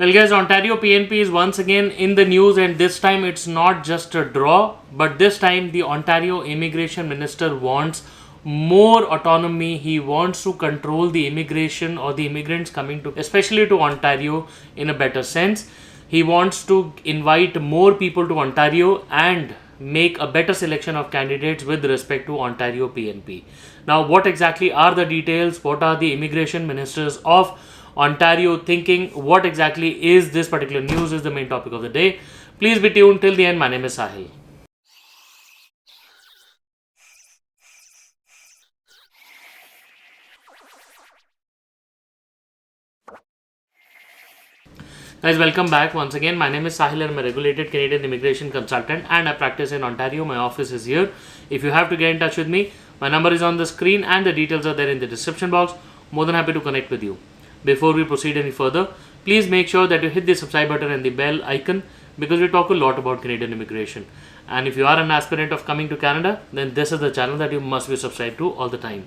Well, guys, Ontario PNP is once again in the news, and this time it's not just a draw, but this time the Ontario Immigration Minister wants more autonomy. He wants to control the immigration or the immigrants coming to, especially to Ontario, in a better sense. He wants to invite more people to Ontario and make a better selection of candidates with respect to Ontario PNP. Now, what exactly are the details? What are the immigration ministers of Ontario thinking? What exactly is this particular news is the main topic of the day. Please be tuned till the end. My name is Sahil. Guys, welcome back once again. My name is Sahil and I'm a regulated Canadian immigration consultant and I practice in Ontario. My office is here. If you have to get in touch with me, my number is on the screen and the details are there in the description box. More than happy to connect with you. Before we proceed any further, please make sure that you hit the subscribe button and the bell icon because we talk a lot about Canadian immigration. And if you are an aspirant of coming to Canada, then this is the channel that you must be subscribed to all the time.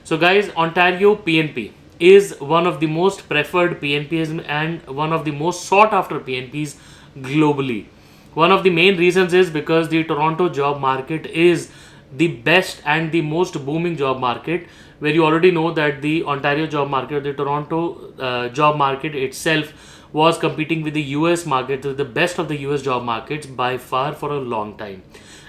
So guys, Ontario PNP is one of the most preferred PNPs and one of the most sought after PNPs globally. One of the main reasons is because the Toronto job market is the best and the most booming job market, where you already know that the Ontario job market, the Toronto job market itself was competing with the US market, the best of the US job markets by far for a long time.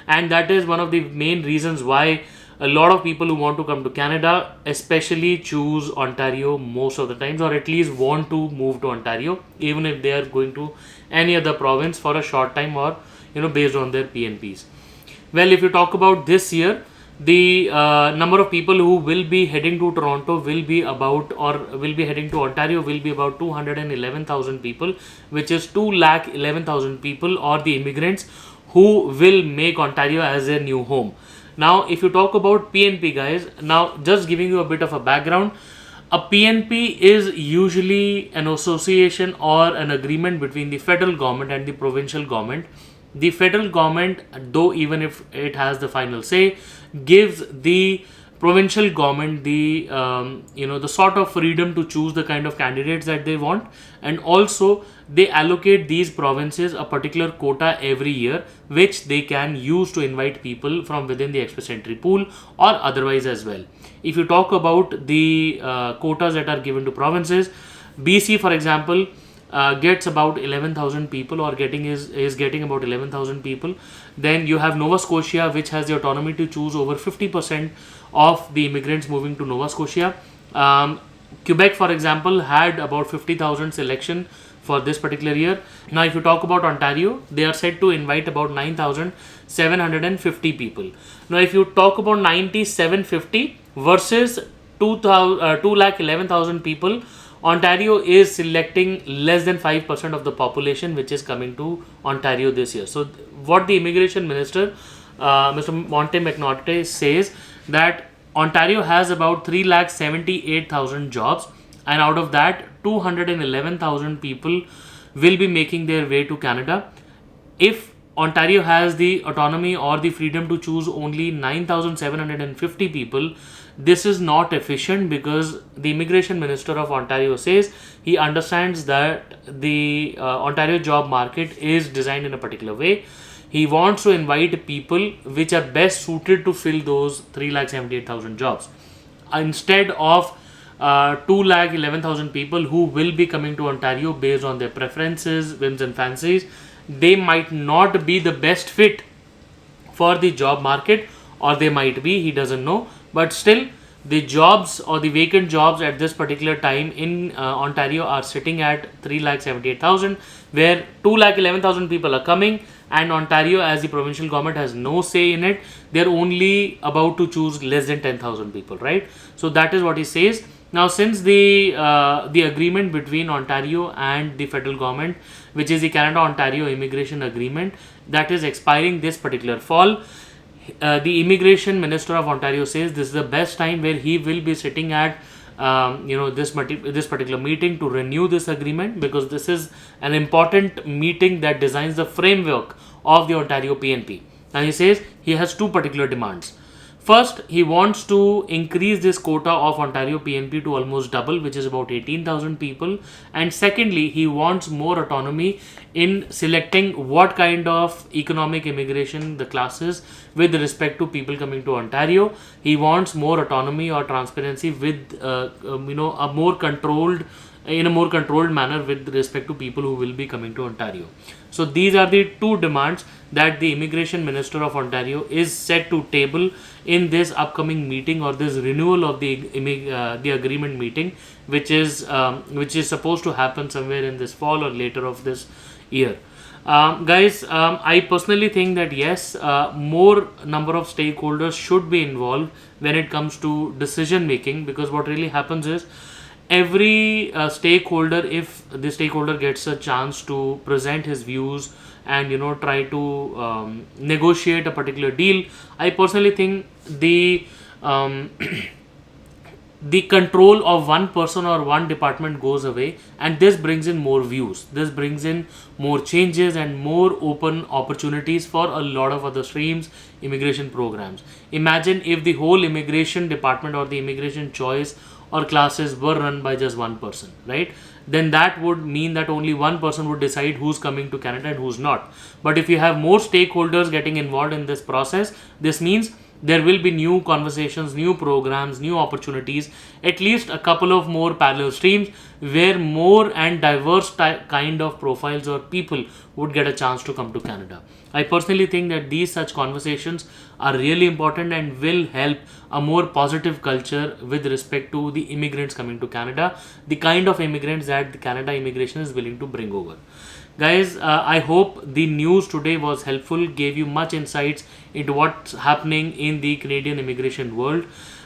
And that is one of the main reasons why a lot of people who want to come to Canada especially choose Ontario most of the times, or at least want to move to Ontario even if they are going to any other province for a short time or based on their PNPs. Well, if you talk about this year, the number of people who will be heading to Toronto will be about, or will be heading to Ontario will be about 211,000 people, which is 211,000 people or the immigrants who will make Ontario as their new home. Now, if you talk about PNP, guys, now just giving you a bit of a background, a PNP is usually an association or an agreement between the federal government and the provincial government. The federal government, though even if it has the final say, gives the provincial government the the sort of freedom to choose the kind of candidates that they want, and also they allocate these provinces a particular quota every year which they can use to invite people from within the express entry pool or otherwise as well. If you talk about the quotas that are given to provinces, BC, for example, gets about 11,000 people, or is getting about 11,000 people. Then you have Nova Scotia, which has the autonomy to choose over 50% of the immigrants moving to Nova Scotia. Quebec, for example, had about 50,000 selection for this particular year. Now, if you talk about Ontario, they are said to invite about 9,750 people. Now, if you talk about 9,750 versus 211,000 people, Ontario is selecting less than 5% of the population which is coming to Ontario this year. So, what the immigration minister, Mr. Monte McNaughton, says that Ontario has about 378,000 jobs, and out of that, 211,000 people will be making their way to Canada. If Ontario has the autonomy or the freedom to choose only 9,750 people, this is not efficient, because the immigration minister of Ontario says he understands that the Ontario job market is designed in a particular way. He wants to invite people which are best suited to fill those 378,000 jobs instead of 211,000 people who will be coming to Ontario based on their preferences, whims and fancies. They might not be the best fit for the job market, or they might be, he doesn't know, but still the jobs or the vacant jobs at this particular time in Ontario are sitting at 378,000, where 211,000 people are coming, and Ontario as the provincial government has no say in it. They're only about to choose less than 10,000 people, right? So that is what he says. Now, since the agreement between Ontario and the federal government, which is the Canada-Ontario Immigration Agreement, that is expiring this particular fall, the immigration minister of Ontario says this is the best time where he will be sitting at this particular meeting to renew this agreement, because this is an important meeting that designs the framework of the Ontario PNP. And he says he has two particular demands. First, he wants to increase this quota of Ontario PNP to almost double, which is about 18,000 people. And secondly, he wants more autonomy in selecting what kind of economic immigration the classes with respect to people coming to Ontario. He wants more autonomy or transparency with, a more controlled in a more controlled manner with respect to people who will be coming to Ontario. So these are the two demands that the Immigration Minister of Ontario is set to table in this upcoming meeting, or this renewal of the agreement meeting, which is supposed to happen somewhere in this fall or later of this year. Guys, I personally think that yes, more number of stakeholders should be involved when it comes to decision making, because what really happens is every stakeholder, if the stakeholder gets a chance to present his views and try to negotiate a particular deal, I personally think the the control of one person or one department goes away, and this brings in more views, this brings in more changes and more open opportunities for a lot of other streams, immigration programs. Imagine if the whole immigration department or the immigration choice or classes were run by just one person, right? Then that would mean that only one person would decide who's coming to Canada and who's not. But if you have more stakeholders getting involved in this process, this means there will be new conversations, new programs, new opportunities, at least a couple of more parallel streams where more and diverse kind of profiles or people would get a chance to come to Canada. I personally think that these such conversations are really important and will help a more positive culture with respect to the immigrants coming to Canada, the kind of immigrants that the Canada immigration is willing to bring over. Guys, I hope the news today was helpful, gave you much insights into what's happening in the Canadian immigration world.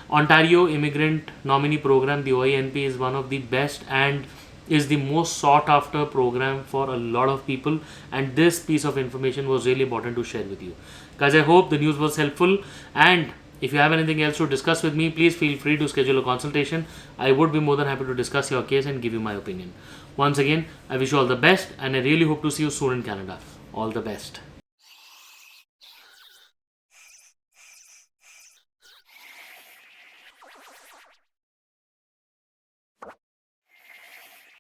Ontario Immigrant Nominee Program, the OINP, is one of the best and is the most sought after program for a lot of people, and this piece of information was really important to share with you. Guys, I hope the news was helpful, and if you have anything else to discuss with me, please feel free to schedule a consultation. I would be more than happy to discuss your case and give you my opinion. Once again, I wish you all the best, and I really hope to see you soon in Canada. All the best.